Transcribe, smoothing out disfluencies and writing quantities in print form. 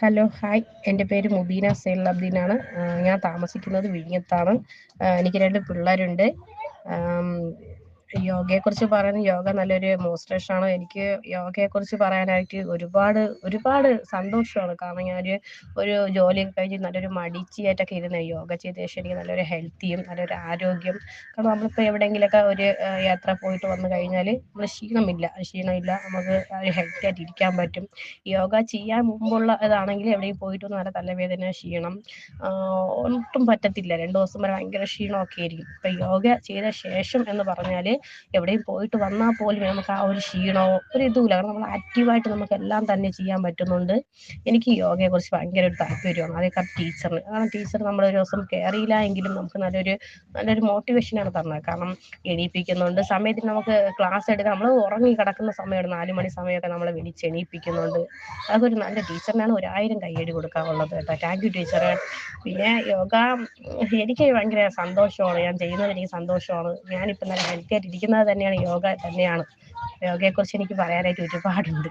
Hello, hi. എൻ്റെ പേര് മുബീന സൈനുലബ്ദീനാണ്. ഞാൻ താമസിക്കുന്നത് വിഴിഞ്ഞത്താണ്. എനിക്ക് 2 പിള്ളേരുണ്ട്. യോഗയെക്കുറിച്ച് പറയുന്നത് യോഗ നല്ലൊരു മോട്ടിവേഷനാണ്. എനിക്ക് യോഗയെക്കുറിച്ച് പറയാനായിട്ട് ഒരുപാട് സന്തോഷമാണ്. കാരണം ഒരു ജോലിയൊക്കെ കഴിഞ്ഞ് നല്ലൊരു മടിച്ചിയായിട്ടൊക്കെ ഇരുന്ന് യോഗ ചെയ്ത ശേഷം എനിക്ക് നല്ലൊരു ഹെൽത്തിയും നല്ലൊരു ആരോഗ്യം. കാരണം നമ്മളിപ്പോൾ എവിടെയെങ്കിലുമൊക്കെ ഒരു യാത്ര പോയിട്ട് വന്നു കഴിഞ്ഞാൽ നമ്മൾ ക്ഷീണമില്ല, നമുക്ക് ഒരു ഹെൽത്തി ആയിട്ട് ഇരിക്കാൻ പറ്റും. യോഗ ചെയ്യാൻ മുമ്പുള്ള ഇതാണെങ്കിൽ എവിടെയും പോയിട്ട് വന്ന് നല്ല തലവേദന, ക്ഷീണം ഒട്ടും പറ്റത്തില്ല. 2 ദിവസം വരെ ഭയങ്കര ക്ഷീണമൊക്കെ ആയിരിക്കും. ഇപ്പം യോഗ ചെയ്ത ശേഷം എന്ന് പറഞ്ഞാൽ എവിടെയും പോയിട്ട് വന്നാൽ പോലും നമുക്ക് ആ ഒരു ക്ഷീണമോ ഒരു ഇതുമില്ല. കാരണം നമ്മൾ ആക്റ്റീവായിട്ട് നമുക്കെല്ലാം തന്നെ ചെയ്യാൻ പറ്റുന്നുണ്ട്. എനിക്ക് യോഗയെക്കുറിച്ച് ഭയങ്കര ഒരു താല്പര്യമാണ്. അതേക്കാൾ ടീച്ചറിന്, കാരണം ടീച്ചർ നമ്മളൊരു ദിവസം കയറിയില്ല എങ്കിലും നമുക്ക് നല്ലൊരു മോട്ടിവേഷനാണ് തന്നത്. കാരണം എണീപ്പിക്കുന്നുണ്ട്, സമയത്തിന് നമുക്ക് ക്ലാസ് എടുക്കാൻ നമ്മൾ ഉറങ്ങി കിടക്കുന്ന സമയമാണ് 4 മണി സമയമൊക്കെ നമ്മളെ വിളിച്ചെണീപ്പിക്കുന്നുണ്ട്. അതൊരു നല്ല ടീച്ചറിനാണ് 1000 കയ്യടി കൊടുക്കാനുള്ളത് കേട്ടോ. താങ്ക് യു ടീച്ചറെ. പിന്നെ യോഗ എനിക്ക് ഭയങ്കര സന്തോഷമാണ്. ഞാൻ ചെയ്യുന്നത് എനിക്ക് സന്തോഷമാണ്. ഞാനിപ്പോൾ നല്ല ഹെൽത്തി ആയിട്ട് ഇരിക്കുന്നത് തന്നെയാണ് യോഗ തന്നെയാണ്. യോഗയെക്കുറിച്ച് എനിക്ക് പറയാനായിട്ട് ഒരുപാടുണ്ട്.